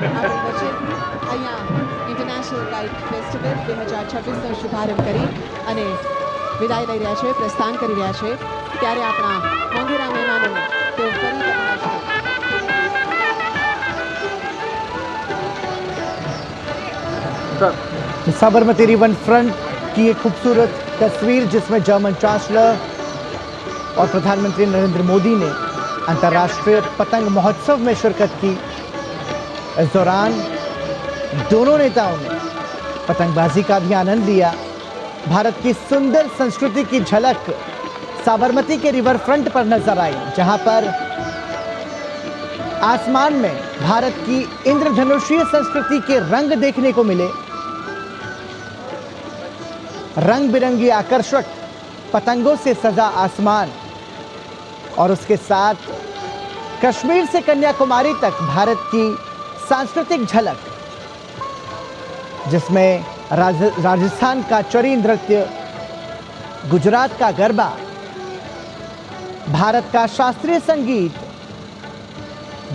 આપણી વચ્ચેથી અહીંયા ઇન્ટરનેશનલ કાઇટ ફેસ્ટિવલ 2026નો શુભારંભ કરી અને વિદાય લઈ રહ્યા છે, પ્રસ્થાન કરી રહ્યા છે, ત્યારે આપણા મોંઘેરા મહેમાનોને તેઓ ફરી બતાવશે। साबरमती रिवर फ्रंट की एक खूबसूरत तस्वीर जिसमें जर्मन चांसलर और प्रधानमंत्री नरेंद्र मोदी ने अंतर्राष्ट्रीय पतंग महोत्सव में शिरकत की। इस दौरान दोनों नेताओं ने पतंगबाजी का भी आनंद लिया। भारत की सुंदर संस्कृति की झलक साबरमती के रिवर फ्रंट पर नजर आई, जहां पर आसमान में भारत की इंद्रधनुषीय संस्कृति के रंग देखने को मिले। रंग बिरंगी आकर्षक पतंगों से सजा आसमान और उसके साथ कश्मीर से कन्याकुमारी तक भारत की सांस्कृतिक झलक, जिसमें राजस्थान का चरी नृत्य, गुजरात का गरबा, भारत का शास्त्रीय संगीत,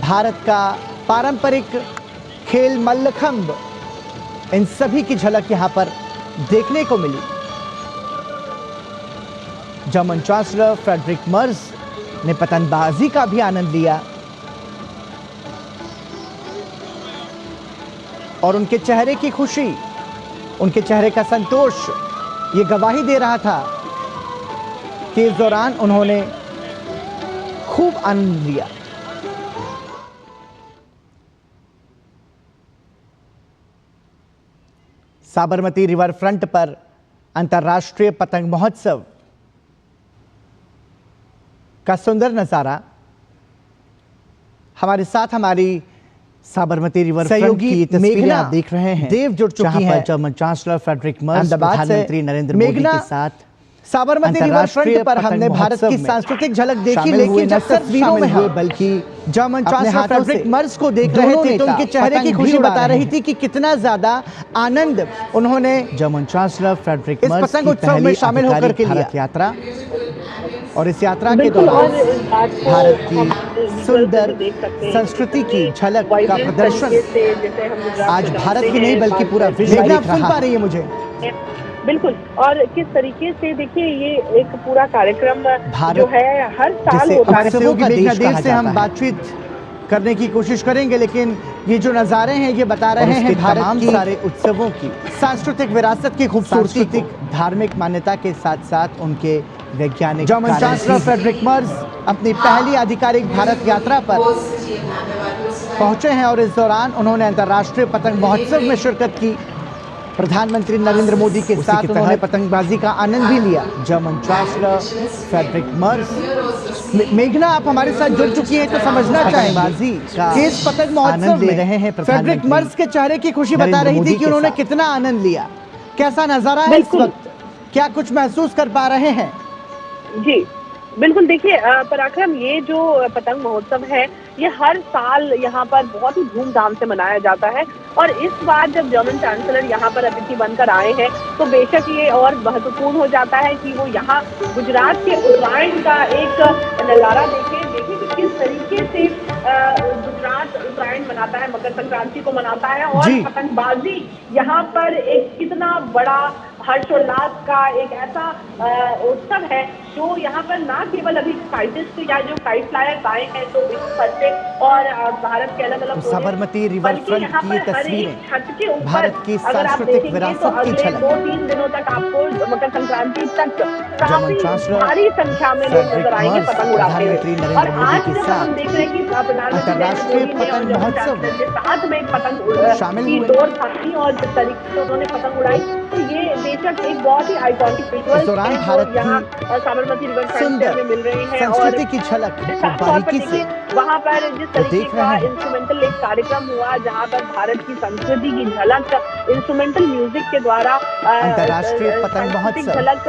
भारत का पारंपरिक खेल मल्लखंब, इन सभी की झलक यहां पर देखने को मिली। जर्मन चांसलर फ्रेडरिक मर्ज ने पतंगबाजी का भी आनंद लिया और उनके चेहरे की खुशी, उनके चेहरे का संतोष ये गवाही दे रहा था कि इस दौरान उन्होंने खूब आनंद लिया। साबरमती रिवर फ्रंट पर अंतर्राष्ट्रीय पतंग महोत्सव का सुंदर नजारा। हमारे साथ हमारी साबरमती रिवर फ्रंट की तस्वीरें आप देख रहे हैं। देव जुड़ चुकी है जर्मन चांसलर फ्रेडरिक मर्ज, प्रधानमंत्री नरेंद्र मोदी के साथ। साबरमती रिवर फ्रंट पर हमने भारत की सांस्कृतिक झलक देखी, लेकिन जब तस्वीरों में हुए बल्कि जर्मन चांसलर फ्रेडरिक मर्ज को देख रहे थे तो उनके चेहरे की खुशी बता रही थी कि कितना ज्यादा आनंद उन्होंने जर्मन चांसलर फ्रेडरिक मर्ज पतंग उत्सव में शामिल होकर के लिया यात्रा। और इस यात्रा के दौरान भारत की सुंदर संस्कृति की झलक का प्रदर्शन आज भारत की नहीं बल्कि पूरा विश्व देख रहा है। सुन पा रही है मुझे? बिल्कुल। और किस तरीके से देखिए ये एक पूरा कार्यक्रम जो है हर साल होता है। देर से हम बातचीत करने की कोशिश करेंगे, लेकिन ये जो नज़ारे हैं ये बता रहे हैं भारत की सारे उत्सवों की सांस्कृतिक विरासत की खूबसूरती, धार्मिक मान्यता के साथ साथ उनके वैज्ञानिक। जर्मन चांसलर फ्रेडरिक मर्ज अपनी पहली आधिकारिक भारत यात्रा पर पहुंचे हैं और इस दौरान उन्होंने अंतर्राष्ट्रीय पतंग महोत्सव में शिरकत की। प्रधानमंत्री नरेंद्र मोदी के साथ उन्होंने पतंगबाजी का आनंद भी लिया। German chancellor Friedrich Merz. मेघना, आप हमारे साथ जुड़ चुकी हैं तो समझना चाहेंगे कि इस पतंग महोत्सव में रहे हैं फ्रेडरिक मर्ज के चेहरे की खुशी बता रही थी कि उन्होंने कितना आनंद लिया। कैसा नजारा है इस वक्त? क्या कुछ महसूस कर पा रहे हैं? जी बिल्कुल। देखिए पराक्रम, ये जो पतंग महोत्सव है ये हर साल यहाँ पर बहुत ही धूमधाम से मनाया जाता है और इस बार जब जर्मन चांसलर यहाँ पर अतिथि बनकर आए हैं तो बेशक ये और महत्वपूर्ण हो जाता है कि वो यहाँ गुजरात के उत्तरायण का एक नज़ारा देखें कि किस तरीके से गुजरात उत्तरायण मनाता है, मकर संक्रांति को मनाता है और पतंगबाजी यहाँ पर एक कितना बड़ा हर्षोल्लास का एक ऐसा उत्सव है जो यहाँ पर ना केवल अभी काइटिस्ट या जो काइट फ्लायर्स आए हैं तो विश्व भर से और भारत के अलग अलग साबरमती रिवर फ्रंट की तस्वीरें भारत की सांस्कृतिक विरासत की झलक। 2-3 दिनों तक आपको मकर संक्रांति तक काफी भारी संख्या में लोग नजर आएंगे पतंग उड़ाते हुए। और आज जब हम देख रहे हैं कि अंतर्राष्ट्रीय पतंग महोत्सव साथ में पतंग की दौड़ थी और जिस तरीके से उन्होंने पतंग उड़ाई तो ये बेशक एक बहुत ही आइकॉनिक विजुअल यहाँ साबरमती रिवर फ्रंट में मिल रहे हैं। संस्कृति की झलक बारीकी से वहाँ पर जिस तरीके का इंस्ट्रूमेंटल एक कार्यक्रम हुआ जहाँ पर भारत की संस्कृति की झलक इंस्ट्रूमेंटल म्यूजिक के द्वारा, अंतर्राष्ट्रीय पतंग महोत्सव झलक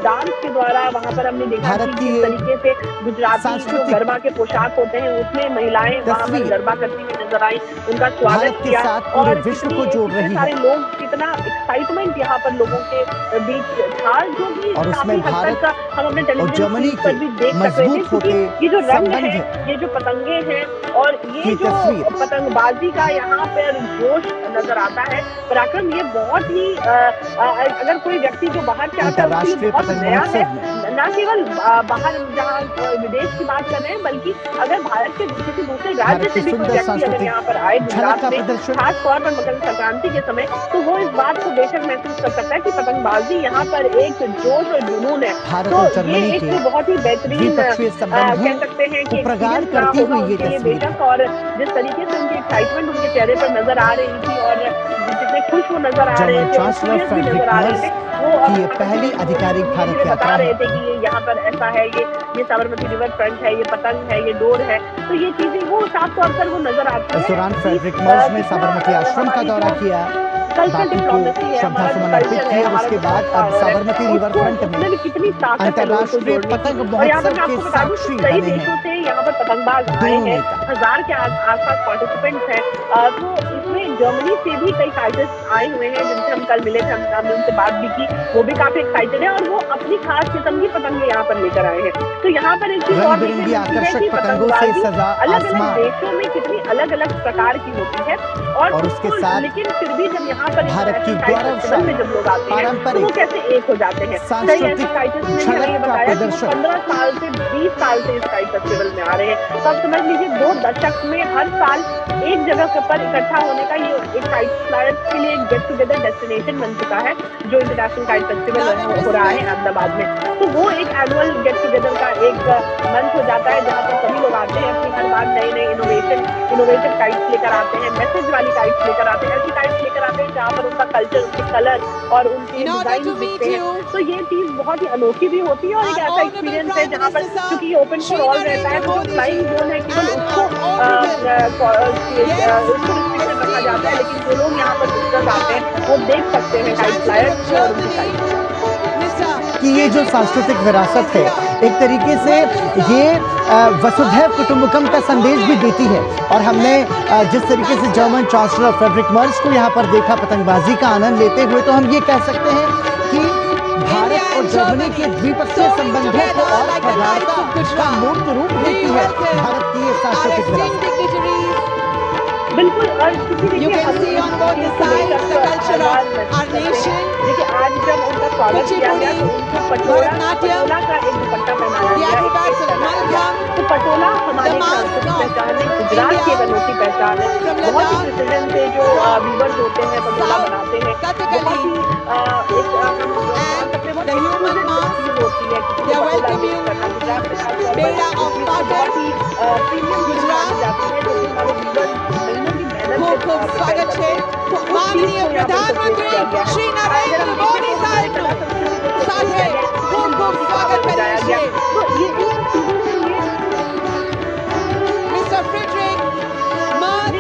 डांस के द्वारा वहाँ पर हमने देखा कि किस तरीके से गुजराती जो गरबा के पोशाक होते हैं उसमें महिलाएं वहाँ पर गरबा करती हुई नजर आई, उनका स्वागत किया और विश्व को जोड़ रहे सारे लोग कितना एक्साइटमेंट एक्साइटमेंट यहाँ पर लोगों के बीच था, जो कि और उसमें काफी हद भारत तक हम अपने और टेलीविजन जर्मनी स्क्रीन पर के भी देख सक रहे थे, मजबूत क्योंकि होते ये जो रंग संबंध है, ये जो पतंगे हैं और ये की जो तस्वीर पतंगबाजी का यहाँ पर जोश नजर आता है पराक्रम, ये बहुत ही अगर कोई व्यक्ति जो बाहर से आता है उसके लिए अंतर्राष्ट्रीय बहुत पतंग नया है। महोत्सव में न केवल बाहर जहाँ विदेश की बात कर रहे हैं, बल्कि अगर भारत के किसी दूसरे राज्य भारत से की भी कोई सुंदर व्यक्ति अगर सांस्कृतिक यहाँ पर आए झलक गुजरात का में, प्रदर्शन खास तौर पर मकर संक्रांति के समय, तो वो इस बात को बेशक महसूस कर सकता है कि पतंगबाजी यहाँ पर एक जोश और जुनून है। भारत तो और ये जर्मनी एक के बहुत ही बेहतरीन द्विपक्षीय कह संबंधों सकते हैं कि को प्रगाढ़ एक्सपीरियंस रहा करती होगा हुई ये उनके लिए तस्वीर बेशक, और जिस तरीके से उनकी एक्साइटमेंट उनके चेहरे पर नजर आ रही थी और जितने खुश वो नजर आ रहे जर्मन थे और चांसलर सीरियस भी फ्रेडरिक नजर आ रहे मर्ज थे, वो की ये पहली आधिकारिक भारत मुझे यात्रा बता रहे है। थे कि ये यहाँ पर ऐसा है, ये साबरमती रिवर फ्रंट है, ये पतंग है, ये डोर है, तो ये चीजें वो साफ तौर पर वो नजर आती है। इस दौरान फ्रेडरिक मर्ज ने साबरमती आश्रम का दौरा किया, बापू को श्रद्धा सुमन अर्पित किए और उसके बाद अब साबरमती रिवर फ्रंट में कितनी ताकत है लोगों को अंतर्राष्ट्रीय जोड़ने की। पतंग और यहाँ पर महोत्सव मैं के आपको बता दूं कि साक्षी कई बने देशों हैं से यहाँ पर पतंगबाज आए दोनों हैं, नेता। 1000 के आसपास पार्टिसिपेंट्स हैं। तो इसमें जर्मनी से भी कई फाइटर्स आए हुए हैं जिनसे हम कल मिले थे, हमने उनसे बात भी की, वो भी काफी एक्साइटेड है और वो अपनी खास किस्म की पतंगे यहाँ पर लेकर आए हैं। तो यहाँ पर एक चीज और देखने रंग-बिरंगी मिलती है आकर्षक कि पतंगों से पतंगबाजी सजा अलग अलग आसमान देशों में कितनी अलग अलग प्रकार की होती है और उसके उसको, साथ लेकिन फिर भी जब यहाँ पर भारत की इंटरनेशनल काइट फेस्टिवल में जब लोग आते हैं तो वो पारंपरिक कैसे एक हो जाते हैं। कई ऐसे काइटर्स ने भी हमें ये झलक का बताया कि वो प्रदर्शन 15 साल से 20 साल से इस काइट फेस्टिवल में आ रहे हैं। तो आप समझ लीजिए 2 दशक में हर साल एक जगह पर इकट्ठा होने का ये एक काइट फ्लायर्स के लिए एक गेट टुगेदर डेस्टिनेशन बन चुका है, जो इंटरनेशनल काइट फेस्टिवल हो रहा है अहमदाबाद में। तो वो एक एनुअल गेट टुगेदर का एक मंच हो जाता है जहाँ पर सभी लोग आते हैं, अपनी हर बार नए नए इनोवेटिव काइट्स लेकर आते हैं, मैसेज वाली काइट्स लेकर आते हैं, ऐसी काइट्स लेकर आते हैं जहाँ पर उनका कल्चर, उनके कलर और उनके डिजाइन दिखते हैं। तो ये चीज बहुत ही अनोखी भी होती है और एक ऐसा एक्सपीरियंस है जहाँ पर, क्योंकि ये ओपन फॉर ऑल रहता है, तो जो फ्लाइंग जोन है केवल उसको रिस्ट्रिक्टेड रखा जाता है, लेकिन जो लोग यहाँ पर विजिटर्स आते हैं वो देख सकते हैं काइट फ्लायर्स और उनकी काइट्स कि ये जो सांस्कृतिक विरासत है एक तरीके से ये वसुधैव कुटुंबकम का संदेश भी देती है। और हमने जिस तरीके से जर्मन चांसलर फ्रेडरिक मर्ज को यहाँ पर देखा पतंगबाजी का आनंद लेते हुए, तो हम ये कह सकते हैं कि भारत और जर्मनी के द्विपक्षीय संबंधों को और प्रगाढ़ता का मूर्त रूप देती है भारत की ये सांस्कृतिक विरासत। बिल्कुल। और देखिए आज जब उनका स्वागत किया गया तो उनको पटोला का एक दुपट्टा पहनाया गया। तो पटोला हमारी सांस्कृतिक पहचान है, गुजरात की एक अनोखी पहचान है। बहुत ही प्रिसिजन से जो वीवर्स होते हैं पटोला बनाते हैं, बहुत ही होती है गुजरात के साथ बहुत ही प्रीमियम गुजरात जाती है, जो हमारे वीवर्स खूब खूब स्वागत है माननीय प्रधानमंत्री श्री नरेंद्र मोदी साहब સાથે ખૂબ ખૂબ સ્વાગત કરીએ છીએ mister Frederick merge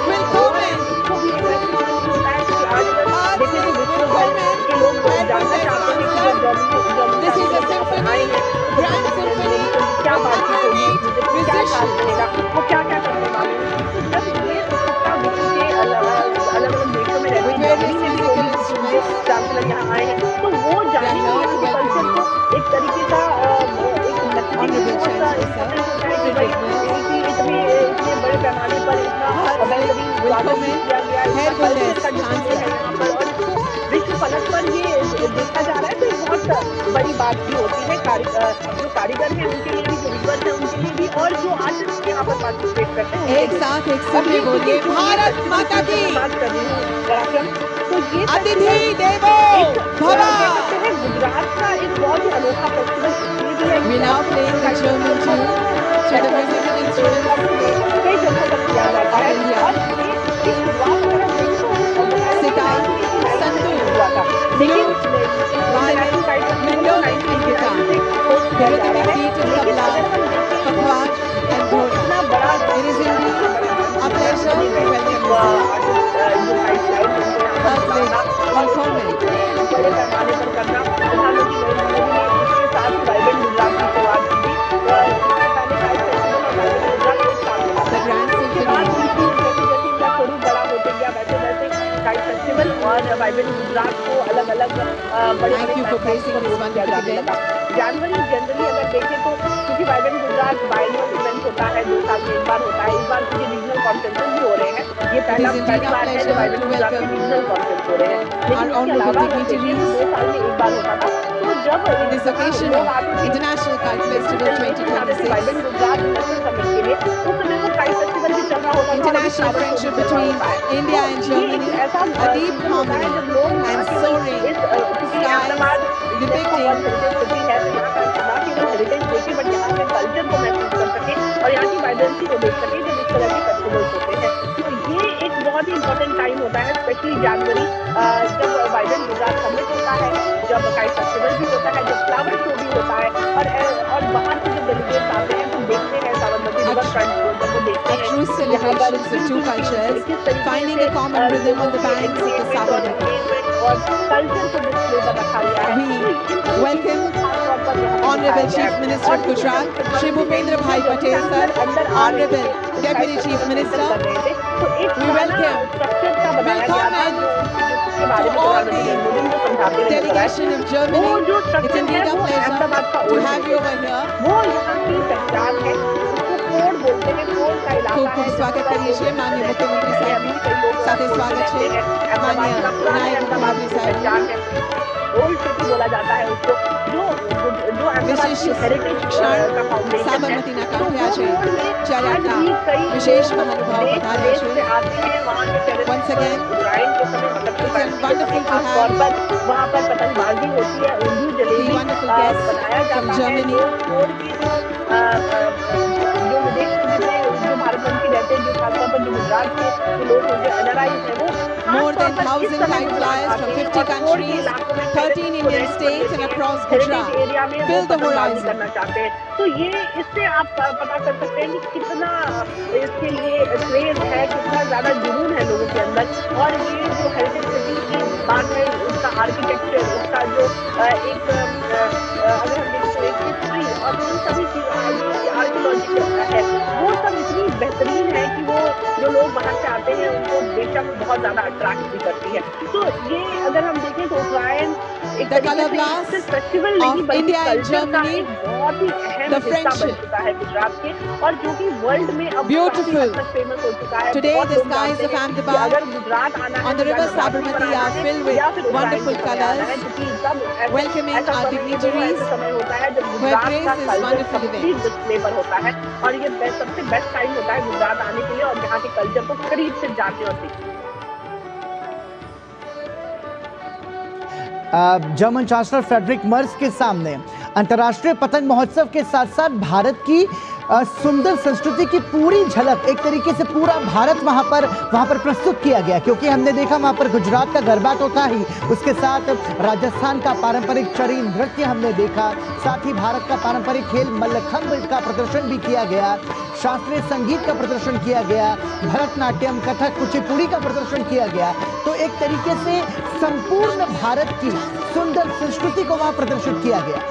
willkommen This is a symphony, grand symphony, क्या बातचीत होगी, क्या खास बनेगा, वो क्या क्या करने वाले हैं। जब ये उत्सुकता विश्व के अलग अलग देशों में रहती है, जर्मनी में भी होगी, चांसलर यहाँ आए हैं, तो वो जानेंगे यहाँ के कल्चर को एक तरीके का इतने बड़े पैमाने पर इतना बेहतरीन स्वागत किया गया है और विश्व फलक पर ये देखा जा रहा है, तो ये बहुत बड़ी बात भी होती है। जो कारीगर हैं उनके लिए भी, जो वीवर्स हैं उनके लिए भी, और जो आर्टिस्ट यहाँ पर पार्टिसिपेट करते हैं एक साथ एक सुर में बोलिए भारत माता की बात कर रही हूँ पराक्रम। तो ये अतिथि देवो भव गुजरात का एक बहुत ही अनोखा फेस्टिवल ये भी है। We now playing the German tune to the musical instruments. कई जगहों पर किया जाता है और ये शुरुआत अगर हम देखें तो सितार, संतूर, हुआ था, लेकिन violin, mandolin and guitar. The rhythmic beat is tabla, pakhwaj and dhol. इतना बड़ा It is indeed a pleasure to welcome you. Willkommen. बड़े पैमाने पर करना, प्रधानमंत्री नरेंद्र मोदी ने इसके साथ वाइब्रेंट गुजरात की शुरुआत की थी। The grand symphony. जैसे जैसे इनका स्वरूप बड़ा होते गया, वैसे वैसे काइट फेस्टिवल और वाइब्रेंट गुजरात को बड़े Thank you for praising this wonderful event. January generally अगर देखें तो क्योंकि वाइब्रेंट गुजरात बाइनल इवेंट होता है, 2 साल में एक बार होता है। इस बार क्योंकि रीजनल कॉन्फ्रेंसेस भी हो रहे हैं, ये indeed पहली our बार है pleasure जब वाइब्रेंट to गुजरात के welcome रीजनल कॉन्फ्रेंस हो रहे हैं। लेकिन our इसके honorable अलावा अगर देखें dignitaries तो 2 साल में एक बार होता था। तो जब this occasion लोग of आते थे International Kite Festival vibrant 2026, Gujarat investment summit के लिए, उस समय वो काइट फेस्टिवल भी चल रहा होता था और अभी international फ्लावर शो भी friendship चल रहा between होता है। India तो and ये एक Germany, ऐसा a deep सीजन होता है harmony जब लोग न and केवल soaring इस क्योंकि skies Ahmedabad UNESCO world heritage city है, तो यहाँ का न केवल हेरिटेज देखे बट यहाँ के कल्चर को महसूस कर सके और यहाँ की वाइब्रेंसी को देख सके जब इस तरह के फेस्टिवल्स होते हैं। तो ये एक बहुत ही इंपॉर्टेंट टाइम होता है, स्पेशली जनवरी, जब वाइब्रेंट गुजरात समिट होता है, जब काइट फेस्टिवल भी होता है, जब फ्लावर शो भी होता है और बाहर से जब डेलीगेट्स आते हैं तो देखते हैं साबरमती रिवर फ्रंट को, जब वो देखते a हैं true कि यहाँ पर celebrations of two cultures किस तरीके finding से a common rhythm on the banks of the Sabarmati. और कल्चर को डिस्प्ले पर रखा गया है। We तो इन सभी चीजों welcome को खास तौर पर यहाँ पर Honorable दिखाया Chief गया है। Minister of और Gujarat, Shri Bhupendra Bhai Patel sir, Honorable Deputy Chief Minister, we welcome welcome and to all the delegation of Germany. It's indeed a pleasure to have you over here. वो यहाँ की पहचान है, उसको code बोलते हैं, code का इलाका खूब है। खूब स्वागत करिए माननीय मुख्यमंत्री साहब નું સાથે સ્વાગત છે માનनीय નાયબ મુખ્યમंत्री साहब નું। ओल्ड सिटी बोला जाता है उसको, जो अहमदाबाद विशेष की हेरिटेज क्षण का फाउंडेशन है। સાબરમતીના तो કાંઠે આજે वो रोड में જ્યારે आज આપણા भी कई વિશેષ लोग મહાનુભાવ देश પધાર્યા विदेश છે। से आते हैं वहाँ के terrace Once again, उत्तरायण के समय मकर it's संक्रांति के wonderful समय to खास have तौर पर वहाँ पर पतंगबाजी होती है, ऊंधियो the जलेबी wonderful guests बनाया from जाता है। Germany. रोड की जो विदेश में जितने जो भारतवंशी रहते हैं, जो खासतौर पर जो गुजरात के जो लोग हैं, जो NRIs हैं, वो More खास than तौर पर इस 1,000 समय kite गुजरात flyers आते from हैं 50 और कोड के countries, इलाकों में 13 Indian states and across Gujarat area में वो fill the पतंगबाजी horizon. करना चाहते हैं। तो ये इससे आप पता कर सकते हैं कि कितना इसके लिए क्रेज है, कितना ज्यादा जुनून है लोगों के अंदर। और ये जो हेरिटेज सिटी की बात है, उसका आर्किटेक्चर, उसका जो एक अगर हम देखें तो एक हिस्ट्री और इन सभी चीजों आर्कियोलॉजी है, वो सब इतनी बेहतरीन है कि वो जो लोग बाहर से आते हैं उनको बेशक बहुत ज्यादा अट्रैक्ट भी करती है। तो ये अगर हम देखें तो उत्तरायण एक The तरीके color से blast सिर्फ फेस्टिवल नहीं of बल्कि India and कल्चर का Germany, एक बहुत ही अहम the हिस्सा बन friendship. चुका है गुजरात के, और जो कि वर्ल्ड में अब Beautiful. काफी हद तक फेमस हो चुका है। Today बहुत the लोग skies जानते of हैं कि Ahmedabad अगर गुजरात आना है on the तो या river नवरात्रि Sabarmati मनाना are है filled with या फिर उत्तरायण wonderful के समय आना है, colors, क्योंकि सब welcoming ऐसा our समय, ये दोनों dignitaries ऐसे समय होता है जब who have गुजरात का graced this culture wonderful complete event. Display पर होता है। और ये सबसे बेस्ट टाइम होता है गुजरात आने के लिए और यहाँ के कल्चर को करीब से जानने और सीखने। जर्मन चांसलर फ्रेडरिक मर्ज के सामने अंतर्राष्ट्रीय पतंग महोत्सव के साथ साथ भारत की सुंदर संस्कृति की पूरी झलक, एक तरीके से पूरा भारत वहाँ पर प्रस्तुत किया गया। क्योंकि हमने देखा वहाँ पर गुजरात का गरबा तो था ही, उसके साथ राजस्थान का पारंपरिक चरी नृत्य हमने देखा, साथ ही भारत का पारंपरिक खेल मल्लखंब का प्रदर्शन भी किया गया, शास्त्रीय संगीत का प्रदर्शन किया गया, भरतनाट्यम, कथक, कुचिपुड़ी का प्रदर्शन किया गया। तो एक तरीके से संपूर्ण भारत की सुंदर संस्कृति को वहाँ प्रदर्शित किया गया।